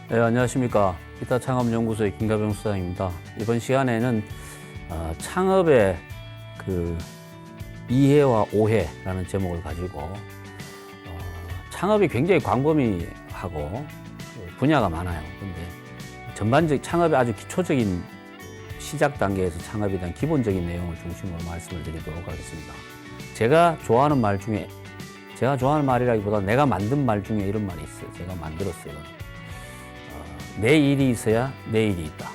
네, 안녕하십니까. 기타창업연구소의 김가병 수장입니다. 이번 시간에는 창업의 그 이해와 오해라는 제목을 가지고 창업이 굉장히 광범위하고 분야가 많아요. 근데 전반적 창업의 아주 기초적인 시작 단계에서 창업에 대한 기본적인 내용을 중심으로 말씀을 드리도록 하겠습니다. 제가 좋아하는 말이라기보다 내가 만든 말 중에 이런 말이 있어요. 제가 만들었어요. 내 일이 있어야 내 일이 있다.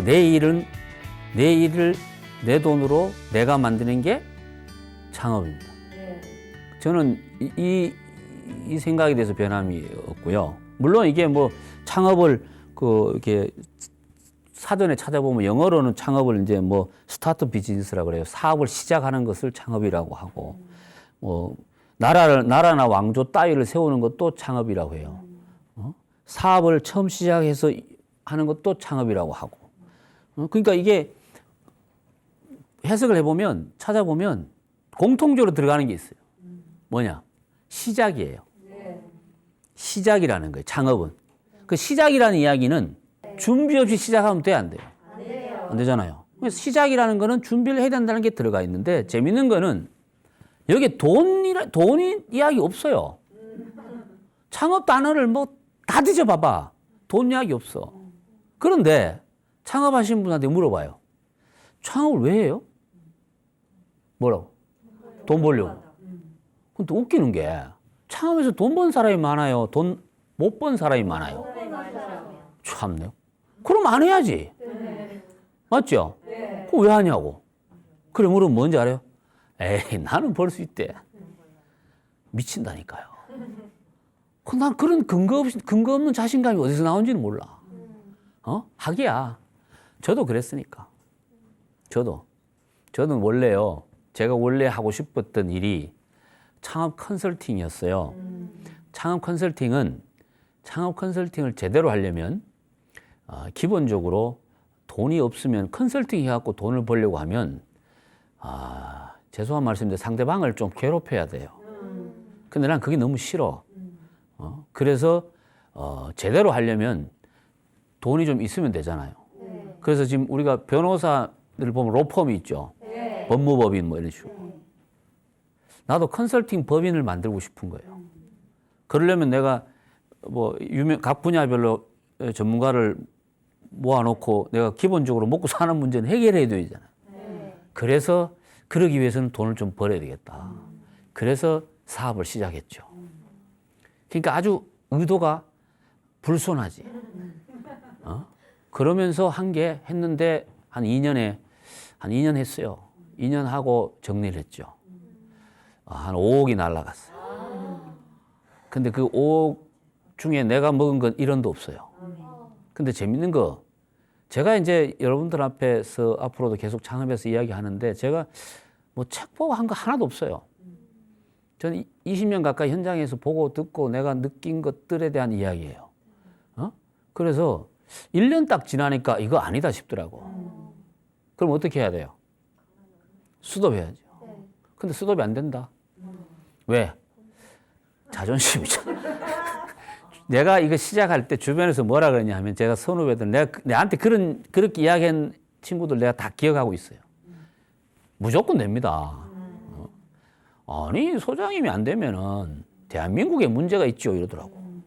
내 일을 내 돈으로 내가 만드는 게 창업입니다. 저는 이 생각에 대해서 변함이 없고요. 물론 이게 뭐 창업을 이렇게 사전에 찾아보면 영어로는 창업을 이제 뭐 스타트 비즈니스라 그래요. 사업을 시작하는 것을 창업이라고 하고, 뭐 나라나 왕조 따위를 세우는 것도 창업이라고 해요. 사업을 처음 시작해서 하는 것도 창업이라고 하고. 그러니까 이게 해석을 해보면, 찾아보면 공통적으로 들어가는 게 있어요. 뭐냐? 시작이에요. 시작이라는 거예요, 창업은. 그 시작이라는 이야기는 준비 없이 시작하면 돼, 안 돼요? 안 되잖아요. 그래서 시작이라는 거는 준비를 해야 된다는 게 들어가 있는데, 재밌는 거는 여기에 돈이 이야기 없어요. 창업 단어를 뭐 다 뒤져봐봐. 돈 이야기 없어. 그런데 창업하신 분한테 물어봐요. 창업을 왜 해요? 뭐라고? 돈 벌려고. 근데 웃기는 게 창업에서 돈 번 사람이 많아요? 돈 못 번 사람이 많아요? 참네요. 그럼 안 해야지. 맞죠? 그거 왜 하냐고. 그래 물으면 뭔지 알아요? 에이, 나는 벌 수 있대. 미친다니까요. 난 그런 근거 없는 자신감이 어디서 나온지는 몰라. 하기야. 저도 그랬으니까. 저는 원래요. 제가 원래 하고 싶었던 일이 창업 컨설팅이었어요. 창업 컨설팅을 제대로 하려면 기본적으로 돈이 없으면 컨설팅 해갖고 돈을 벌려고 하면 죄송한 말씀인데 상대방을 좀 괴롭혀야 돼요. 근데 난 그게 너무 싫어. 그래서 제대로 하려면 돈이 좀 있으면 되잖아요. 그래서 지금 우리가 변호사들 보면 로펌이 있죠. 법무법인 뭐 이런 식으로. 나도 컨설팅 법인을 만들고 싶은 거예요. 그러려면 내가 뭐 각 분야별로 전문가를 모아놓고 내가 기본적으로 먹고 사는 문제는 해결해야 되잖아요. 그래서 그러기 위해서는 돈을 좀 벌어야 되겠다. 그래서 사업을 시작했죠. 그러니까 아주 의도가 불손하지. 그러면서 했는데 한 2년 했어요. 2년 하고 정리를 했죠. 한 5억이 날라갔어요. 근데 그 5억 중에 내가 먹은 건 1원도 없어요. 근데 재밌는 거, 제가 이제 여러분들 앞에서 앞으로도 계속 창업해서 이야기하는데 제가 뭐 책 보고 한 거 하나도 없어요. 저는 20년 가까이 현장에서 보고 듣고 내가 느낀 것들에 대한 이야기예요. 그래서 1년 딱 지나니까 이거 아니다 싶더라고. 그럼 어떻게 해야 돼요? 스톱해야죠. 근데 스톱이 안 된다. 왜? 자존심이죠. 내가 이거 시작할 때 주변에서 뭐라 그러냐 하면 제가 선후배들, 내한테 그렇게 이야기한 친구들 내가 다 기억하고 있어요. 무조건 됩니다. 아니, 소장님이 안 되면은 대한민국에 문제가 있죠, 이러더라고.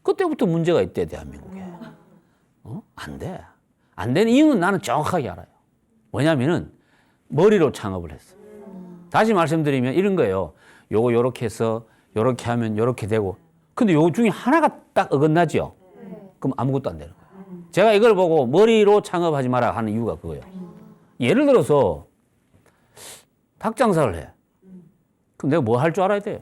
그때부터 문제가 있대, 대한민국에. 안 돼. 안 되는 이유는 나는 정확하게 알아요. 뭐냐면은 머리로 창업을 했어. 다시 말씀드리면 이런 거예요. 요거 요렇게 해서 요렇게 하면 요렇게 되고. 근데 요 중에 하나가 딱 어긋나죠? 그럼 아무것도 안 되는 거예요. 제가 이걸 보고 머리로 창업하지 마라 하는 이유가 그거예요. 예를 들어서 닭 장사를 해. 그럼 내가 뭐 할 줄 알아야 돼요?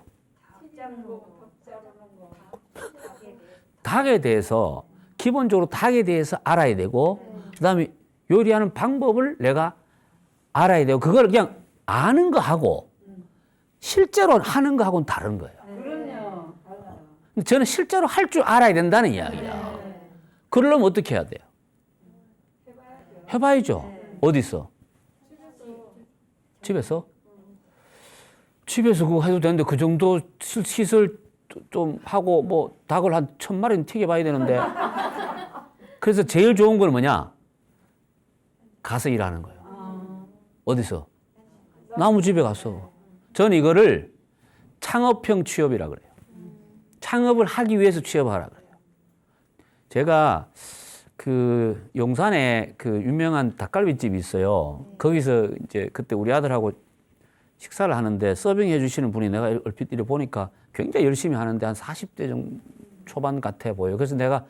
닭에 대해서, 기본적으로 닭에 대해서 알아야 되고, 그 다음에 요리하는 방법을 내가 알아야 되고, 그걸 그냥 아는 거 하고, 실제로 하는 거 하고는 다른 거예요. 그럼요. 근데 저는 실제로 할 줄 알아야 된다는 이야기야. 그러려면 어떻게 해야 돼요? 해봐야죠. 어디서? 집에서? 집에서 그거 해도 되는데 그 정도 시설 좀 하고 뭐 닭을 한 1000마리는 튀겨봐야 되는데 그래서 제일 좋은 건 뭐냐? 가서 일하는 거예요. 어디서? 나무집에 가서. 저는 이거를 창업형 취업이라 그래요. 창업을 하기 위해서 취업하라 그래요. 제가 그 용산에 그 유명한 닭갈비집이 있어요. 거기서 이제 그때 우리 아들하고 식사를 하는데 서빙해 주시는 분이 내가 얼핏 이래 보니까 굉장히 열심히 하는데 한 40대 정도 초반 같아 보여요. 그래서 내가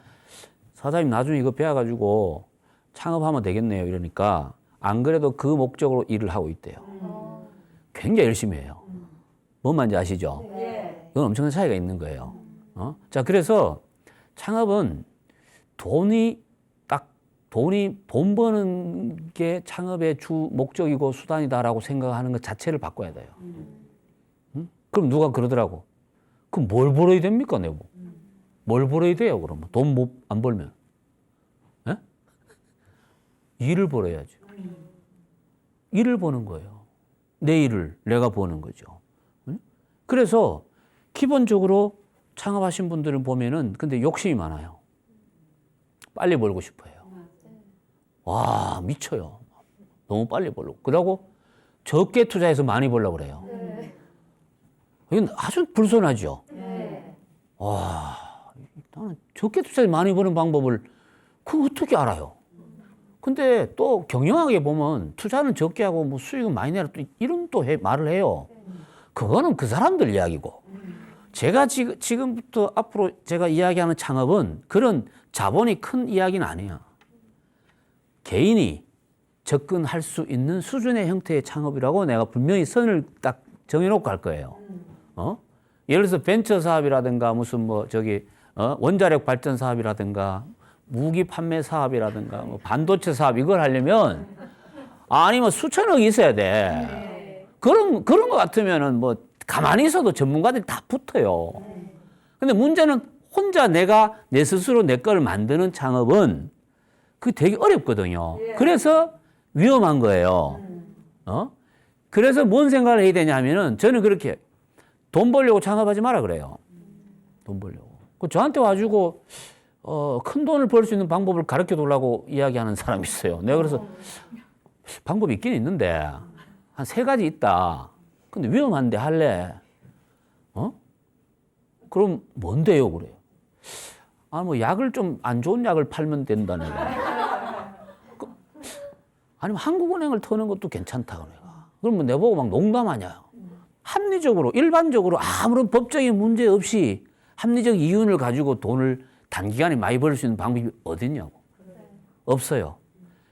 사장님 나중에 이거 배워가지고 창업하면 되겠네요. 이러니까 안 그래도 그 목적으로 일을 하고 있대요. 굉장히 열심히 해요. 뭔 말인지 아시죠? 이건 엄청난 차이가 있는 거예요. 자, 그래서 창업은 돈 버는 게 창업의 주 목적이고 수단이다라고 생각하는 것 자체를 바꿔야 돼요. 그럼 누가 그러더라고. 그럼 뭘 벌어야 됩니까, 내고? 뭘 벌어야 돼요, 그러면? 돈 안 벌면? 예? 일을 벌어야죠. 일을 버는 거예요. 내 일을 내가 버는 거죠. 그래서 기본적으로 창업하신 분들을 보면은 근데 욕심이 많아요. 빨리 벌고 싶어요. 와, 미쳐요. 너무 빨리 벌려고. 그러고 적게 투자해서 많이 벌려고 그래요. 이건 아주 불손하죠. 와, 나는 적게 투자해서 많이 버는 방법을 그거 어떻게 알아요? 근데 또 경영하게 보면 투자는 적게 하고 뭐 수익은 많이 내라 또 이런 또 말을 해요. 그거는 그 사람들 이야기고. 제가 지금부터 앞으로 제가 이야기하는 창업은 그런 자본이 큰 이야기는 아니에요. 개인이 접근할 수 있는 수준의 형태의 창업이라고 내가 분명히 선을 딱 정해놓고 갈 거예요. 예를 들어서 벤처 사업이라든가 무슨 뭐 원자력 발전 사업이라든가 무기 판매 사업이라든가 뭐 반도체 사업 이걸 하려면 아니면 수천억이 있어야 돼. 그런 거 같으면은 뭐 가만히 있어도 전문가들이 다 붙어요. 근데 문제는 혼자 내가 내 스스로 내 거를 만드는 창업은 그게 되게 어렵거든요. 그래서 위험한 거예요. 그래서 뭔 생각을 해야 되냐면은 저는 그렇게 돈 벌려고 창업하지 마라 그래요. 돈 벌려고. 저한테 와가지고 큰 돈을 벌 수 있는 방법을 가르쳐 달라고 이야기하는 사람이 있어요. 내가 그래서 방법이 있긴 있는데 한 3가지 있다. 근데 위험한데 할래? 그럼 뭔데요? 그래요. 뭐 약을 좀 안 좋은 약을 팔면 된다 내가. 아니면 한국은행을 터는 것도 괜찮다 내가. 그러면 내보고 막 농담하냐. 합리적으로 일반적으로 아무런 법적인 문제 없이 합리적 이윤을 가지고 돈을 단기간에 많이 벌 수 있는 방법이 어딨냐고. 없어요.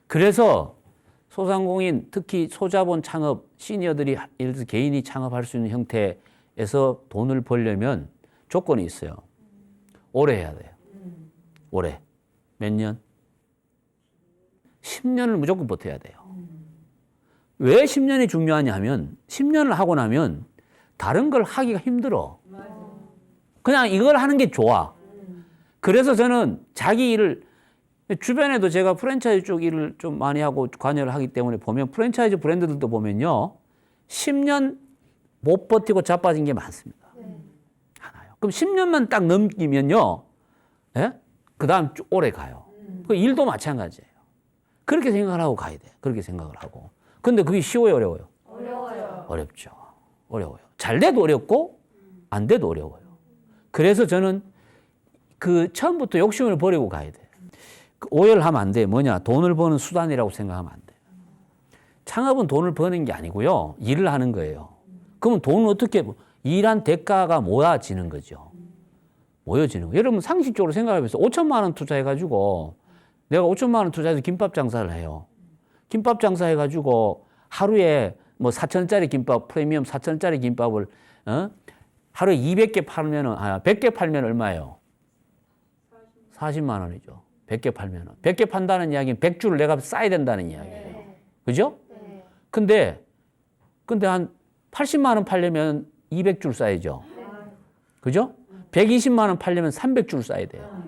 그래서 소상공인 특히 소자본 창업 시니어들이 예를 들어서 개인이 창업할 수 있는 형태에서 돈을 벌려면 조건이 있어요. 오래 해야 돼요. 오래. 몇 년? 10년을 무조건 버텨야 돼요. 왜 10년이 중요하냐 하면 10년을 하고 나면 다른 걸 하기가 힘들어. 그냥 이걸 하는 게 좋아. 그래서 저는 자기 일을 주변에도 제가 프랜차이즈 쪽 일을 좀 많이 하고 관여를 하기 때문에 보면 프랜차이즈 브랜드들도 보면요. 10년 못 버티고 자빠진 게 많습니다. 하나요. 그럼 10년만 딱 넘기면요. 예? 그 다음 쭉 오래 가요. 그 일도 마찬가지예요. 그렇게 생각을 하고 가야 돼요. 그렇게 생각을 하고. 근데 그게 쉬워요, 어려워요? 어려워요. 어렵죠. 어려워요. 잘 돼도 어렵고 안 돼도 어려워요. 그래서 저는 그 처음부터 욕심을 버리고 가야 돼요. 오해를 하면 안 돼요. 뭐냐? 돈을 버는 수단이라고 생각하면 안 돼요. 창업은 돈을 버는 게 아니고요. 일을 하는 거예요. 그러면 돈을 어떻게, 일한 대가가 모아지는 거죠. 모여지는 거예요. 여러분 상식적으로 생각해보세요. 5천만 원 투자해가지고 내가 5천만 원 투자해서 김밥 장사를 해요. 김밥 장사해가지고 하루에 뭐 4천원짜리 김밥, 프리미엄 4천원짜리 김밥을, 하루에 200개 팔면, 100개 팔면 얼마예요? 40만 원이죠. 100개 팔면. 100개 판다는 이야기는 100줄을 내가 싸야 된다는 이야기예요. 그죠? 근데 한 80만 원 팔려면 200줄 싸야죠. 그죠? 120만 원 팔려면 300줄 싸야 돼요.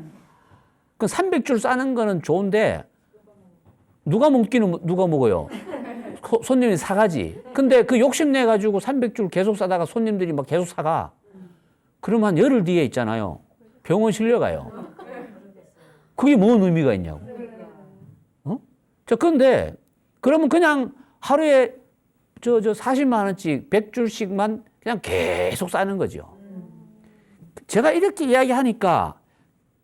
그 300줄 싸는 거는 좋은데 누가 먹기는 누가 먹어요? 손님이 사가지. 근데 그 욕심내 가지고 300줄 계속 싸다가 손님들이 막 계속 사가. 그럼 한 열흘 뒤에 있잖아요. 병원 실려가요. 그게 뭔 의미가 있냐고. 어? 자, 근데 그러면 그냥 하루에 40만 원씩 100줄씩만 그냥 계속 싸는 거죠. 제가 이렇게 이야기하니까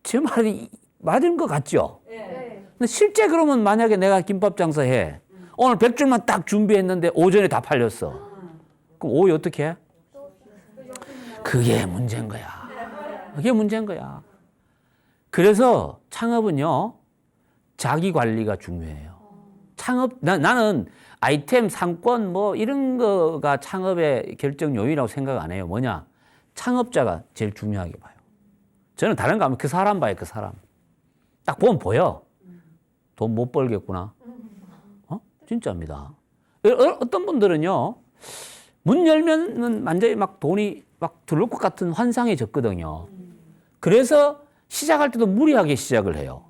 제 말이 맞은 것 같죠? 근데 실제 그러면 만약에 내가 김밥 장사해. 오늘 100줄만 딱 준비했는데 오전에 다 팔렸어. 그럼 오후 어떻게 해? 그게 문제인 거야. 그게 문제인 거야. 그래서 창업은요, 자기 관리가 중요해요. 나는 아이템, 상권 뭐 이런 거가 창업의 결정 요인이라고 생각 안 해요. 뭐냐? 창업자가 제일 중요하게 봐요. 저는 다른 거 하면 그 사람 봐요, 그 사람. 딱 보면 보여. 돈 못 벌겠구나. 진짜입니다. 어떤 분들은요, 문 열면은 완전히 막 돈이 막 들어올 것 같은 환상에 졌거든요. 그래서 시작할 때도 무리하게 시작을 해요.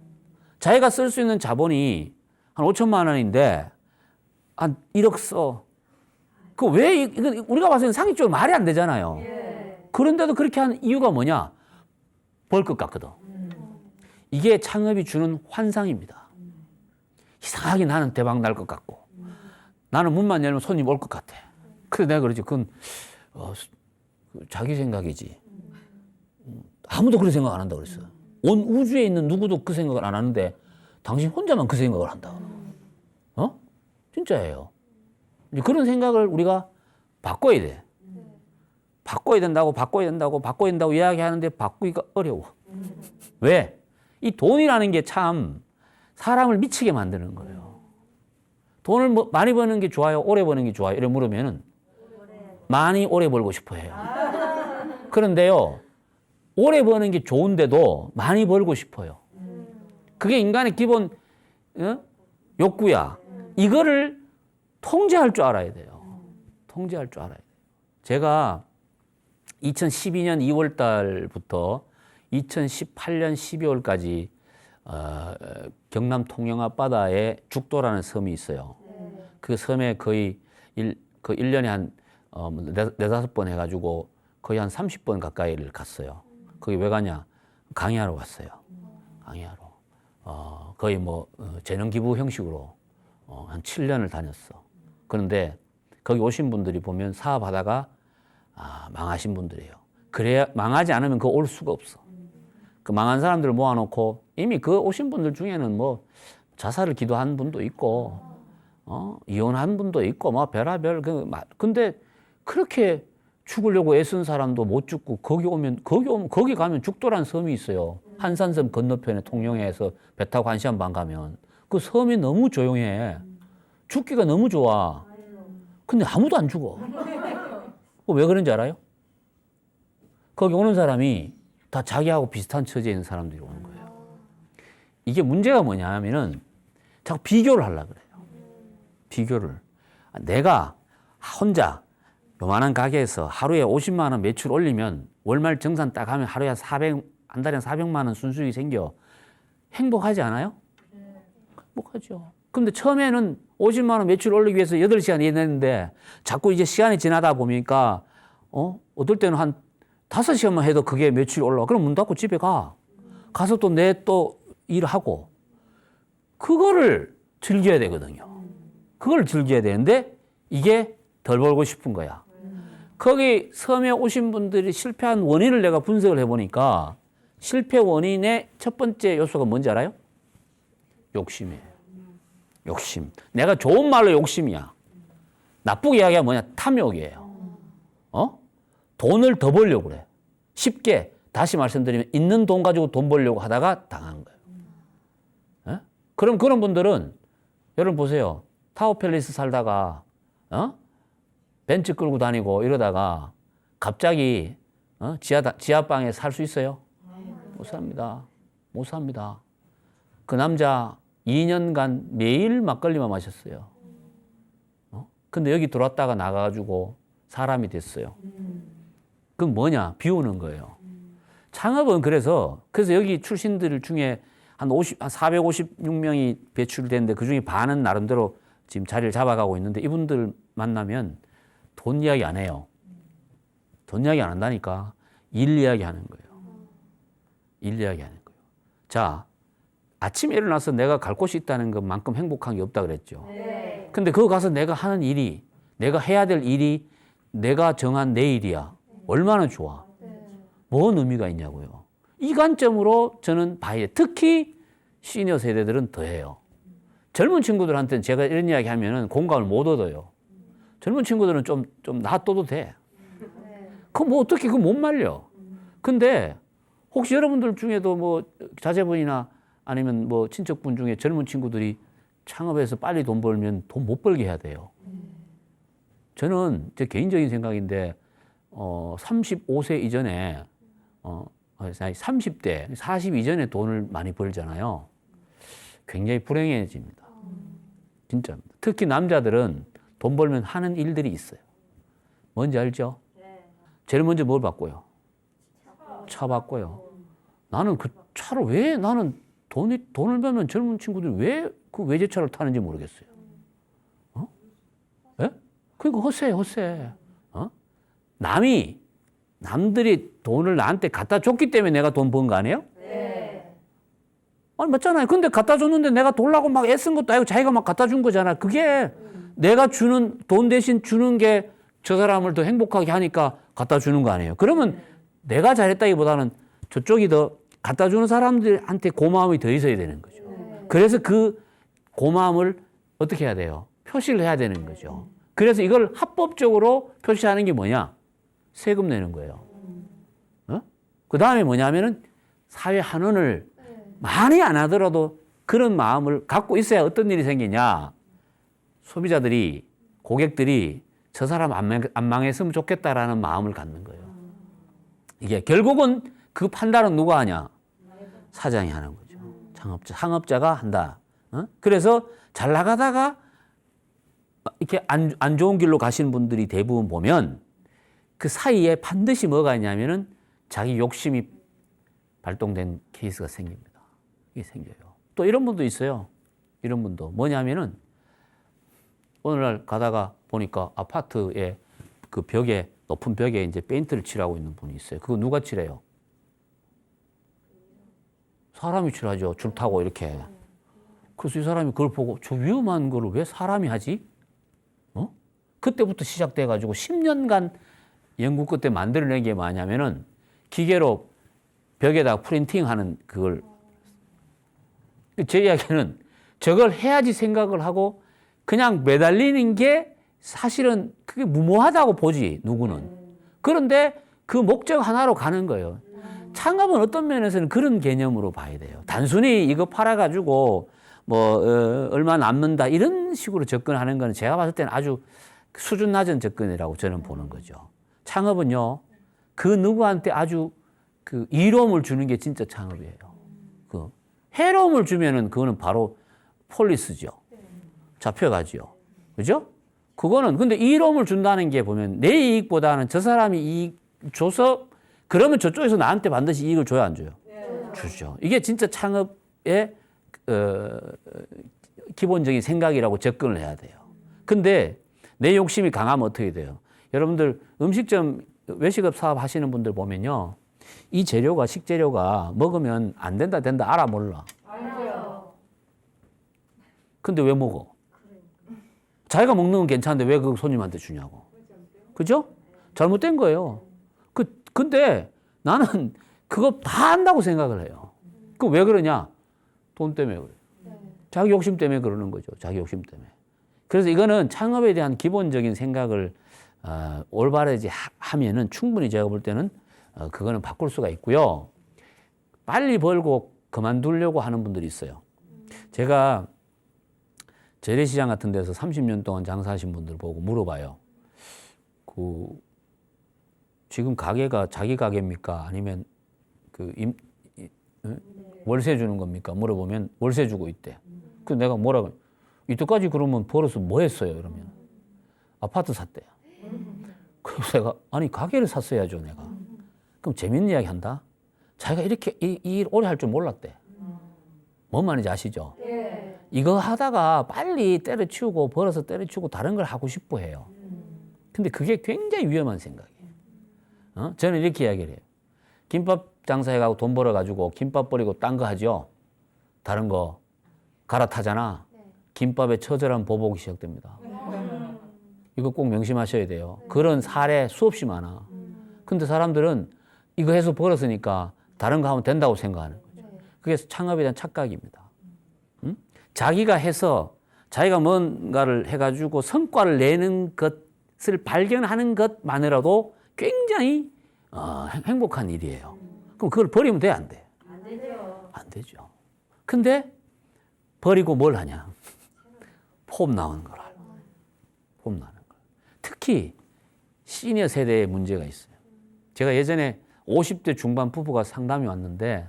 자기가 쓸 수 있는 자본이 한 5천만 원인데 한 1억 써. 그 왜, 우리가 봐서는 상식적으로 말이 안 되잖아요. 그런데도 그렇게 한 이유가 뭐냐? 벌 것 같거든. 이게 창업이 주는 환상입니다. 이상하게 나는 대박 날 것 같고, 나는 문만 열면 손님 올 것 같아. 그래서 내가 그러지. 그건 자기 생각이지. 아무도 그런 생각 안 한다고 그랬어. 온 우주에 있는 누구도 그 생각을 안 하는데 당신 혼자만 그 생각을 한다. 진짜예요. 이제 그런 생각을 우리가 바꿔야 돼. 바꿔야 된다고 이야기하는데 바꾸기가 어려워. 왜? 이 돈이라는 게 참 사람을 미치게 만드는 거예요. 돈을 많이 버는 게 좋아요? 오래 버는 게 좋아요? 이래 물으면은 많이 오래 벌고 싶어 해요. 그런데요, 오래 버는 게 좋은데도 많이 벌고 싶어요. 그게 인간의 기본 욕구야. 이거를 통제할 줄 알아야 돼요. 통제할 줄 알아야 돼요. 제가 2012년 2월 달부터 2018년 12월까지 경남 통영 앞바다에 죽도라는 섬이 있어요. 그 섬에 거의 1년에 한 4-5번 해가지고 거의 한 30번 가까이를 갔어요. 거기 왜 가냐? 강의하러 갔어요. 강의하러. 거의 뭐 재능기부 형식으로 한 7년을 다녔어. 그런데 거기 오신 분들이 보면 사업하다가 망하신 분들이에요. 그래야 망하지 않으면 그 올 수가 없어. 그 망한 사람들을 모아놓고 이미 그 오신 분들 중에는 뭐 자살을 기도한 분도 있고, 이혼한 분도 있고, 뭐 별하별. 근데 그렇게 죽으려고 애쓴 사람도 못 죽고 거기 가면 죽도란 섬이 있어요. 한산섬 건너편에 통영에서 배 타고 1시간 반 가면 그 섬이 너무 조용해. 죽기가 너무 좋아. 근데 아무도 안 죽어. 왜 그런지 알아요? 거기 오는 사람이 다 자기하고 비슷한 처지에 있는 사람들이 오는 거예요. 이게 문제가 뭐냐 하면은 자꾸 비교를 하려고 그래요. 비교를. 내가 혼자 요만한 가게에서 하루에 50만 원 매출 올리면 월말 정산 딱 하면 하루에 한 달에 400만 원 순수익이 생겨. 행복하지 않아요? 행복하죠. 근데 처음에는 50만 원 매출 올리기 위해서 8시간 일했는데 자꾸 이제 시간이 지나다 보니까 어떨 때는 한 5시간만 해도 그게 매출이 올라와. 그럼 문 닫고 집에 가. 가서 또 일하고. 그거를 즐겨야 되거든요. 그걸 즐겨야 되는데 이게 덜 벌고 싶은 거야. 거기 섬에 오신 분들이 실패한 원인을 내가 분석을 해보니까 실패 원인의 첫 번째 요소가 뭔지 알아요? 욕심이에요. 욕심. 내가 좋은 말로 욕심이야. 나쁘게 이야기하면 뭐냐? 탐욕이에요. 돈을 더 벌려고 그래. 쉽게 다시 말씀드리면 있는 돈 가지고 돈 벌려고 하다가 당한 거예요. 그럼 그런 분들은 여러분 보세요. 타워팰리스 살다가 벤츠 끌고 다니고 이러다가 갑자기 지하방에 살 수 있어요? 못 삽니다. 못 삽니다. 그 남자 2년간 매일 막걸리만 마셨어요. 근데 여기 들어왔다가 나가가지고 사람이 됐어요. 그건 뭐냐? 비우는 거예요. 창업은 그래서 여기 출신들 중에 한 456명이 배출됐는데 그 중에 반은 나름대로 지금 자리를 잡아가고 있는데 이분들 만나면 돈 이야기 안 해요. 돈 이야기 안 한다니까. 일 이야기하는 거예요. 일 이야기하는 거예요. 자, 아침에 일어나서 내가 갈 곳이 있다는 것만큼 행복한 게 없다 그랬죠. 네. 근데 그거 가서 내가 하는 일이, 내가 해야 될 일이 내가 정한 내 일이야. 얼마나 좋아. 뭔 의미가 있냐고요. 이 관점으로 저는 봐야 돼. 특히 시니어 세대들은 더해요. 젊은 친구들한테는 제가 이런 이야기 하면은 공감을 못 얻어요. 젊은 친구들은 좀 놔둬도 돼. 그거 뭐 어떻게 그거 못 말려. 근데 혹시 여러분들 중에도 뭐 자제분이나 아니면 뭐 친척분 중에 젊은 친구들이 창업해서 빨리 돈 벌면 돈 못 벌게 해야 돼요. 저는 제 개인적인 생각인데 35세 이전에 30대, 40 이전에 돈을 많이 벌잖아요. 굉장히 불행해집니다. 진짜입니다. 특히 남자들은 돈 벌면 하는 일들이 있어요. 뭔지 알죠? 제일 먼저 뭘 바꿔요? 차 바꿔요. 나는 그 차를 왜 나는 돈을 벌면 젊은 친구들이 왜 그 외제차를 타는지 모르겠어요. 예? 그러니까 헛세. 남들이 돈을 나한테 갖다 줬기 때문에 내가 돈 번 거 아니에요? 네. 아니, 맞잖아요. 근데 갖다 줬는데 내가 돌라고 막 애쓴 것도 아니고 자기가 막 갖다 준 거잖아. 그게 내가 주는, 돈 대신 주는 게 저 사람을 더 행복하게 하니까 갖다 주는 거 아니에요. 그러면 내가 잘했다기보다는 저쪽이 더 갖다 주는 사람들한테 고마움이 더 있어야 되는 거죠. 그래서 그 고마움을 어떻게 해야 돼요? 표시를 해야 되는 거죠. 그래서 이걸 합법적으로 표시하는 게 뭐냐? 세금 내는 거예요. 그 다음에 뭐냐면은 사회 환원을 많이 안 하더라도 그런 마음을 갖고 있어야 어떤 일이 생기냐. 소비자들이, 고객들이 저 사람 안 망했으면 좋겠다라는 마음을 갖는 거예요. 이게 결국은 그 판단은 누가 하냐? 사장이 하는 거죠. 상업자가 한다. 그래서 잘 나가다가 이렇게 안 좋은 길로 가시는 분들이 대부분 보면 그 사이에 반드시 뭐가 있냐면은 자기 욕심이 발동된 케이스가 생깁니다. 이게 생겨요. 또 이런 분도 있어요. 이런 분도 뭐냐면은 오늘날 가다가 보니까 아파트에 그 벽에 높은 벽에 이제 페인트를 칠하고 있는 분이 있어요. 그거 누가 칠해요? 사람이 칠하죠. 줄 타고 이렇게. 그래서 이 사람이 그걸 보고 저 위험한 거를 왜 사람이 하지? 그때부터 시작돼가지고 10년간 연구 끝에 만들어낸 게 뭐냐면은 기계로 벽에다 프린팅하는 그걸. 제 이야기는 저걸 해야지 생각을 하고 그냥 매달리는 게 사실은 그게 무모하다고 보지 누구는. 그런데 그 목적 하나로 가는 거예요. 창업은 어떤 면에서는 그런 개념으로 봐야 돼요. 단순히 이거 팔아가지고 뭐 얼마 남는다 이런 식으로 접근하는 거는 제가 봤을 때는 아주 수준 낮은 접근이라고 저는 보는 거죠. 창업은요, 그 누구한테 아주 그 이로움을 주는 게 진짜 창업이에요. 그 해로움을 주면은 그거는 바로 폴리스죠. 잡혀가죠. 그죠? 그거는 근데 이로움을 준다는 게 보면 내 이익보다는 저 사람이 이익 줘서 그러면 저쪽에서 나한테 반드시 이익을 줘야 안 줘요? 주죠. 이게 진짜 창업의 기본적인 생각이라고 접근을 해야 돼요. 근데 내 욕심이 강하면 어떻게 돼요? 여러분들 음식점 외식업 사업 하시는 분들 보면요. 이 재료가 식재료가 먹으면 안 된다 알아 몰라? 알죠. 근데 왜 먹어? 자기가 먹는 건 괜찮은데 왜 그 손님한테 주냐고. 그죠? 잘못된 거예요. 근데 나는 그거 다 한다고 생각을 해요. 그 왜 그러냐? 돈 때문에 그래요. 자기 욕심 때문에 그러는 거죠. 자기 욕심 때문에. 그래서 이거는 창업에 대한 기본적인 생각을 올바르게 하면은 충분히 제가 볼 때는 그거는 바꿀 수가 있고요. 빨리 벌고 그만두려고 하는 분들이 있어요. 제가 재래시장 같은 데서 30년 동안 장사하신 분들 보고 물어봐요. 지금 가게가 자기 가게입니까? 아니면 월세 주는 겁니까? 물어보면 월세 주고 있대. 그래서 내가 뭐라고, 이때까지 그러면 벌어서 뭐 했어요? 그러면 아파트 샀대요. 그래서 내가 아니 가게를 샀어야죠 내가. 그럼 재밌는 이야기 한다. 자기가 이렇게 이 일 오래 할 줄 몰랐대. 뭔 말인지 아시죠? 예. 이거 하다가 빨리 때려치우고 벌어서 때려치우고 다른 걸 하고 싶어 해요. 근데 그게 굉장히 위험한 생각이에요. 저는 이렇게 이야기를 해요. 김밥 장사해가고 돈 벌어가지고 김밥 버리고 딴 거 하죠. 다른 거 갈아타잖아. 김밥에 처절한 보복이 시작됩니다. 이거 꼭 명심하셔야 돼요. 그런 사례 수없이 많아. 근데 사람들은 이거 해서 벌었으니까 다른 거 하면 된다고 생각하는 거죠. 그게 창업에 대한 착각입니다. 자기가 해서 자기가 뭔가를 해가지고 성과를 내는 것을 발견하는 것만으로도 굉장히 행복한 일이에요. 그럼 그걸 버리면 돼, 안 돼? 안 되죠. 안 되죠. 근데 버리고 뭘 하냐? 폼 나오는 걸 알고. 폼 나는 걸. 특히 시니어 세대에 문제가 있어요. 제가 예전에 50대 중반 부부가 상담이 왔는데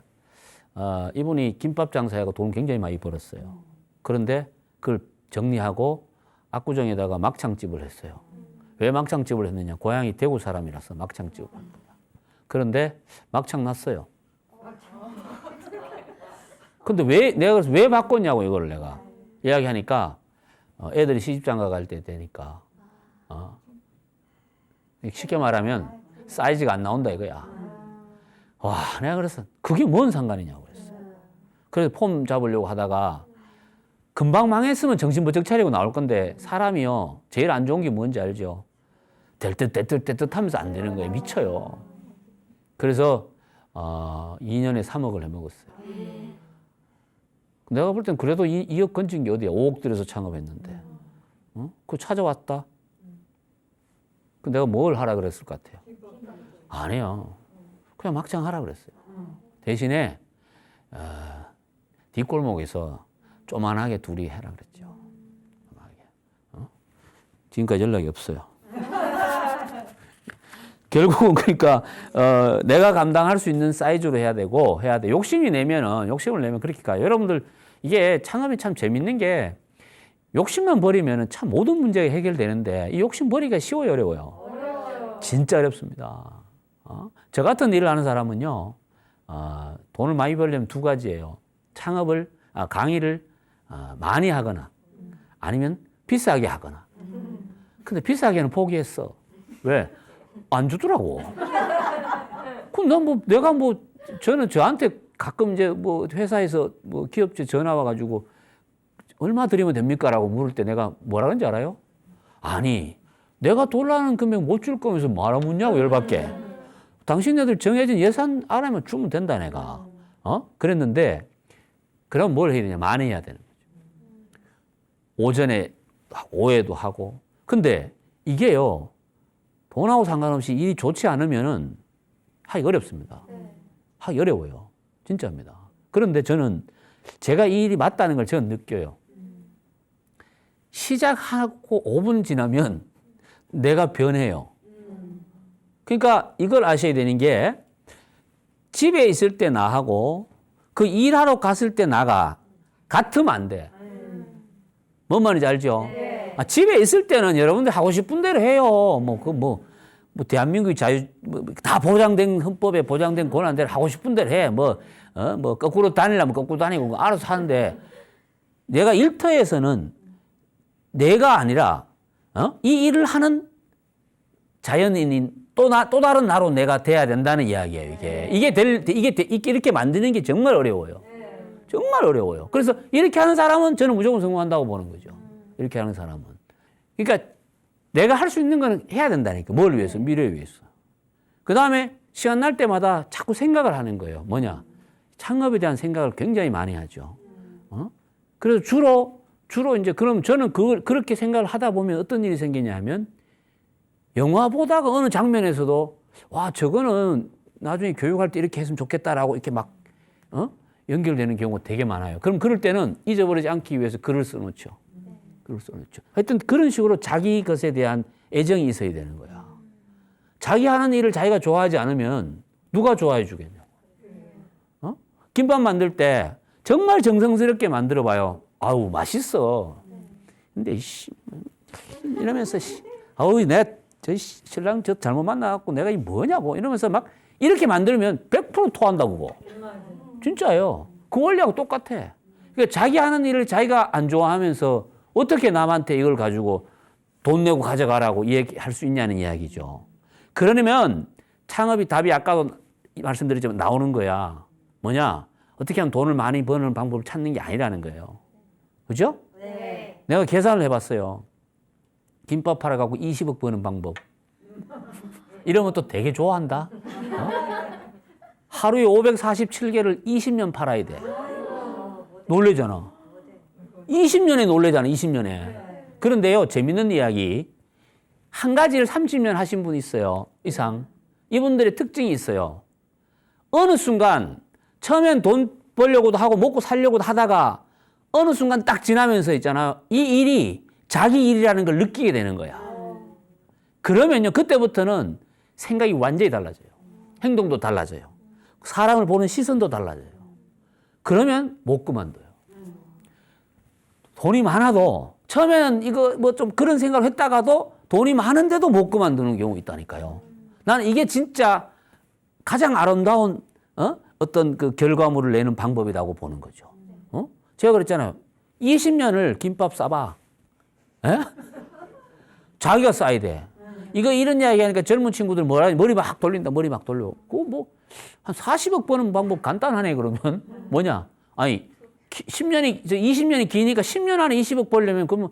이분이 김밥 장사하고 돈 굉장히 많이 벌었어요. 그런데 그걸 정리하고 압구정에다가 막창집을 했어요. 왜 막창집을 했느냐? 고향이 대구 사람이라서 막창집을 한 거야. 그런데 막창 났어요. 근데 내가 그래서 왜 바꿨냐고 이걸 내가 이야기하니까 애들이 시집장가 갈 때 되니까 쉽게 말하면 사이즈가 안 나온다 이거야. 와, 내가 그래서 그게 뭔 상관이냐고 그랬어요. 그래서 폼 잡으려고 하다가 금방 망했으면 정신 번쩍 차리고 나올 건데 사람이요 제일 안 좋은 게 뭔지 알죠? 될 듯 하면서 안 되는 거예요. 미쳐요. 그래서 2년에 3억을 해먹었어요. 내가 볼 땐 그래도 2억 건진 게 어디야? 5억 들여서 창업했는데. 그거 찾아왔다. 그 내가 뭘 하라 그랬을 것 같아요? 안 해요. 그냥 막창 하라 그랬어요. 대신에 뒷골목에서 조만하게 둘이 해라 그랬죠. 지금까지 연락이 없어요. 결국은 그러니까 내가 감당할 수 있는 사이즈로 해야 돼. 욕심을 내면 그렇게 가요. 여러분들 이게 창업이 참 재밌는 게 욕심만 버리면 참 모든 문제가 해결되는데 이 욕심 버리기가 쉬워요, 어려워요? 어려워요. 진짜 어렵습니다. 저 같은 일을 하는 사람은요, 돈을 많이 벌려면 두 가지예요. 강의를 많이 하거나 아니면 비싸게 하거나. 근데 비싸게는 포기했어. 왜? 안 주더라고. 그럼 저는 저한테 가끔 이제 뭐 회사에서 뭐 기업체 전화 와가지고 얼마 드리면 됩니까? 라고 물을 때 내가 뭐라 그런지 알아요? 아니, 내가 돌라는 금액 못 줄 거면서 뭐하러 묻냐고 열받게. 당신네들 정해진 예산 알아면 주면 된다, 내가. 그랬는데, 그럼 뭘 해야 되냐? 많이 해야 되는 거죠. 오전에, 오후에도 하고. 근데 이게요, 돈하고 상관없이 일이 좋지 않으면은 하기 어렵습니다. 하기 어려워요. 진짜입니다. 그런데 저는 제가 이 일이 맞다는 걸 저는 느껴요. 시작하고 5분 지나면 내가 변해요. 그러니까 이걸 아셔야 되는 게 집에 있을 때 나하고 그 일하러 갔을 때 나가 같으면 안 돼. 뭔 말인지 알죠? 집에 있을 때는 여러분들 하고 싶은 대로 해요. 대한민국의 다 보장된 헌법에 보장된 권한대로 하고 싶은 대로 해. 거꾸로 다니려면 거꾸로 다니고 알아서 하는데 내가 일터에서는 내가 아니라 이 일을 하는 자연인인 또 다른 나로 내가 돼야 된다는 이야기예요. 이게 이렇게 만드는 게 정말 어려워요. 정말 어려워요. 그래서 이렇게 하는 사람은 저는 무조건 성공한다고 보는 거죠. 이렇게 하는 사람은. 그러니까 내가 할 수 있는 거는 해야 된다니까. 뭘 위해서? 미래를 위해서. 그 다음에 시간 날 때마다 자꾸 생각을 하는 거예요. 뭐냐? 창업에 대한 생각을 굉장히 많이 하죠. 그래서 주로 이제 그럼 저는 그렇게 생각을 하다 보면 어떤 일이 생기냐 하면 영화 보다가 어느 장면에서도 와, 저거는 나중에 교육할 때 이렇게 했으면 좋겠다라고 이렇게 막, 연결되는 경우가 되게 많아요. 그럼 그럴 때는 잊어버리지 않기 위해서 글을 써놓죠. 하여튼 그런 식으로 자기 것에 대한 애정이 있어야 되는 거야. 자기 하는 일을 자기가 좋아하지 않으면 누가 좋아해 주겠냐고. 김밥 만들 때 정말 정성스럽게 만들어 봐요. 아우, 맛있어. 근데 이러면서 아우, 저 신랑 저 잘못 만나갖고 내가 이 뭐냐고 이러면서 막 이렇게 만들면 100% 토한다고. 진짜예요. 그 원리하고 똑같아. 그러니까 자기 하는 일을 자기가 안 좋아하면서 어떻게 남한테 이걸 가지고 돈 내고 가져가라고 얘기할 수 있냐는 이야기죠. 그러면 창업이 답이 아까도 말씀드렸지만 나오는 거야. 뭐냐? 어떻게 하면 돈을 많이 버는 방법을 찾는 게 아니라는 거예요. 그죠? 네. 내가 계산을 해봤어요. 김밥 팔아갖고 20억 버는 방법. 이러면 또 되게 좋아한다. 하루에 547개를 20년 팔아야 돼. 놀래잖아. 20년에 놀래잖아, 20년에. 그런데요, 재밌는 이야기. 한 가지를 30년 하신 분이 있어요, 이상. 이분들의 특징이 있어요. 어느 순간, 처음엔 돈 벌려고도 하고 먹고 살려고도 하다가 어느 순간 딱 지나면서 있잖아요. 이 일이 자기 일이라는 걸 느끼게 되는 거야. 그러면요, 그때부터는 생각이 완전히 달라져요. 행동도 달라져요. 사람을 보는 시선도 달라져요. 그러면 못 그만둬요. 돈이 많아도 처음에는 이거 뭐 좀 그런 생각을 했다가도 돈이 많은데도 못 그만두는 경우 있다니까요. 나는 이게 진짜 가장 아름다운 어떤 그 결과물을 내는 방법이라고 보는 거죠. 제가 그랬잖아요. 20년을 김밥 싸봐. 에? 자기가 싸야 돼. 이거 이런 이야기 하니까 젊은 친구들 뭐라 머리 막 돌린다. 머리 막 돌려. 그거 뭐 한 40억 버는 방법 간단하네 그러면. 뭐냐? 아니 20년이 기니까 10년 안에 20억 벌려면 그러면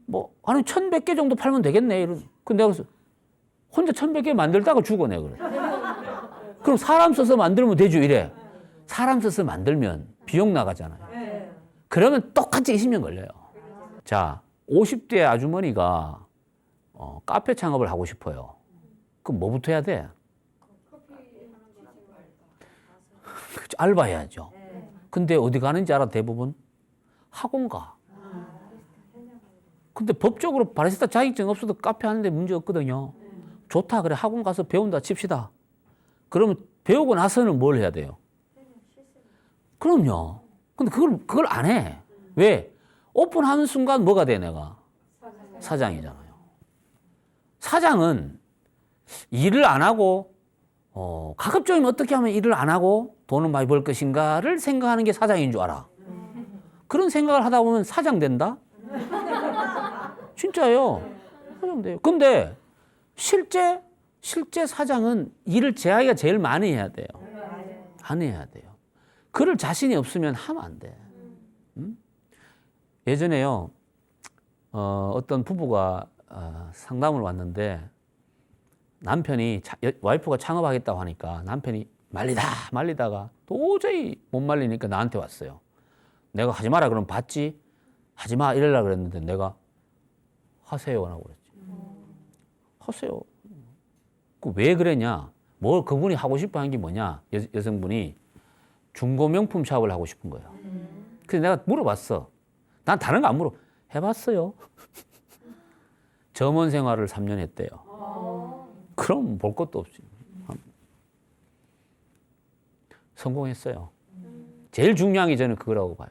뭐 한 1,100개 정도 팔면 되겠네. 이런. 근데 내가 그래서 혼자 1,100개 만들다가 죽어 내가 그래. 그럼 사람 써서 만들면 되죠 이래. 사람 써서 만들면 비용 나가잖아요. 그러면 똑같이 20년 걸려요. 자, 50대 아주머니가 카페 창업을 하고 싶어요. 그럼 뭐부터 해야 돼? 알바해야죠. 근데 어디 가는지 알아 대부분? 학원 가. 근데 법적으로 바리스타 자격증 없어도 카페 하는데 문제 없거든요. 좋다 그래 학원 가서 배운다 칩시다. 그러면 배우고 나서는 뭘 해야 돼요? 그럼요. 근데 그걸 안 해. 왜? 오픈하는 순간 뭐가 돼 내가? 사장이잖아요. 사장은 일을 안 하고 가급적이면 어떻게 하면 일을 안 하고 돈을 많이 벌 것인가를 생각하는 게 사장인 줄 알아. 그런 생각을 하다 보면 사장 된다? 진짜예요. 사장 돼요. 근데 실제 사장은 일을 자기가 제일 많이 해야 돼요. 안 해야 돼요. 그럴 자신이 없으면 하면 안 돼. 예전에요, 어떤 부부가 상담을 왔는데 남편이 와이프가 창업하겠다고 하니까 남편이 말리다가 도저히 못 말리니까 나한테 왔어요. 내가 하지 마라 그러면 받지? 하지 마 이러려고 그랬는데 내가 하세요라고 그랬지. 하세요. 왜 그랬냐? 뭘 그분이 하고 싶어 한 게 뭐냐? 여성분이 중고 명품 샵을 하고 싶은 거예요. 그래서 내가 물어봤어. 난 다른 거 안 물어. 해봤어요. 점원 생활을 3년 했대요. 그럼 볼 것도 없지. 성공했어요. 제일 중요한 게 저는 그거라고 봐요.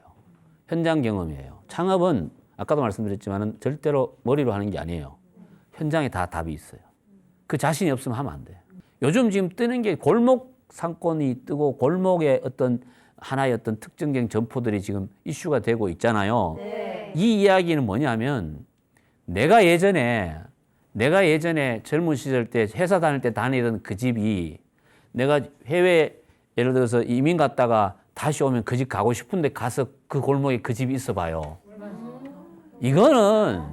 현장 경험이에요. 창업은 아까도 말씀드렸지만 절대로 머리로 하는 게 아니에요. 현장에 다 답이 있어요. 그 자신이 없으면 하면 안 돼요. 요즘 지금 뜨는 게 골목 상권이 뜨고 골목의 어떤 하나의 어떤 특정적인 점포들이 지금 이슈가 되고 있잖아요. 네. 이 이야기는 뭐냐면 내가 예전에 젊은 시절 때 회사 다닐 때 다니던 그 집이 내가 해외 예를 들어서 이민 갔다가 다시 오면 그 집 가고 싶은데 가서 그 골목에 그 집이 있어 봐요. 이거는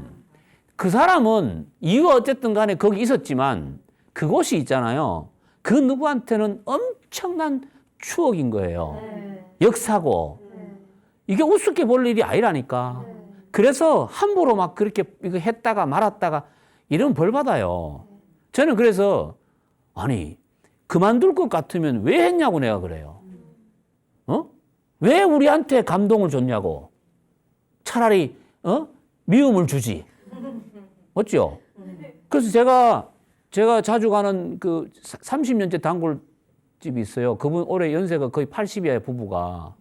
그 사람은 이유가 어쨌든 간에 거기 있었지만 그곳이 있잖아요. 그 누구한테는 엄청난 추억인 거예요. 역사고. 이게 우습게 볼 일이 아니라니까. 그래서 함부로 막 그렇게 이거 했다가 말았다가 이러면 벌 받아요. 저는 그래서 아니 그만둘 것 같으면 왜 했냐고 내가 그래요. 왜 우리한테 감동을 줬냐고. 차라리 미움을 주지. 맞죠? 그래서 제가 자주 가는 그 30년째 단골집이 있어요. 그분 올해 연세가 거의 80이에요, 부부가.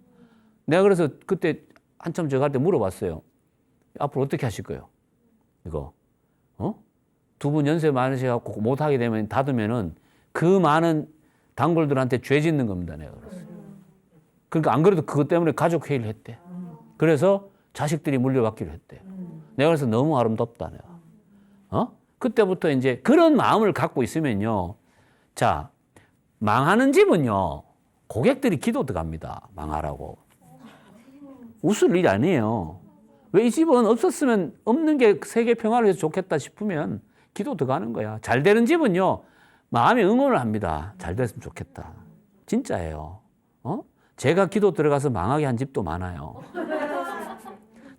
내가 그래서 그때 한참 제가 갈 때 물어봤어요. 앞으로 어떻게 하실 거예요? 이거. 두 분 연세 많으셔갖고 못하게 되면 닫으면은 그 많은 단골들한테 죄 짓는 겁니다, 내가 그랬어요. 그러니까 안 그래도 그것 때문에 가족 회의를 했대. 그래서 자식들이 물려받기로 했대. 내가 그래서 너무 아름답다, 내가. 그때부터 이제 그런 마음을 갖고 있으면요. 자, 망하는 집은요, 고객들이 기도 들어갑니다. 망하라고. 웃을 일이 아니에요. 왜 이 집은 없었으면 없는 게 세계 평화를 위해서 좋겠다 싶으면 기도 들어가는 거야. 잘 되는 집은요, 마음에 응원을 합니다. 잘 됐으면 좋겠다. 진짜예요. 제가 기도 들어가서 망하게 한 집도 많아요.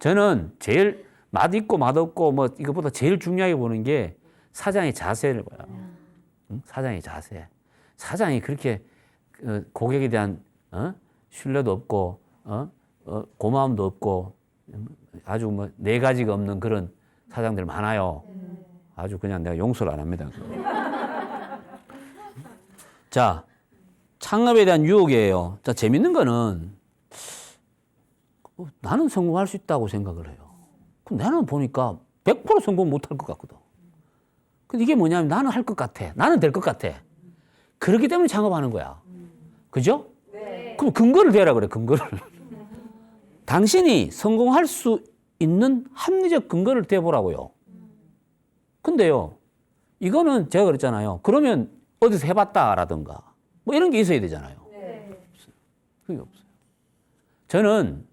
저는 제일 맛있고 맛없고 뭐 이것보다 제일 중요하게 보는 게 사장의 자세를 봐요. 사장의 자세. 사장이 그렇게 고객에 대한 신뢰도 없고 고마움도 없고 아주 뭐 네 가지가 없는 그런 사장들 많아요. 아주 그냥 내가 용서를 안 합니다. 자, 창업에 대한 유혹이에요. 자, 재밌는 거는 나는 성공할 수 있다고 생각을 해요. 그럼 나는 보니까 100% 성공 못 할 것 같거든. 근데 이게 뭐냐면 나는 할 것 같아. 나는 될 것 같아. 그렇기 때문에 창업하는 거야. 그죠? 네. 그럼 근거를 대라 그래, 근거를. 당신이 성공할 수 있는 합리적 근거를 대보라고요. 근데요, 이거는 제가 그랬잖아요. 그러면 어디서 해봤다라든가 뭐 이런 게 있어야 되잖아요. 네. 그게 없어요. 저는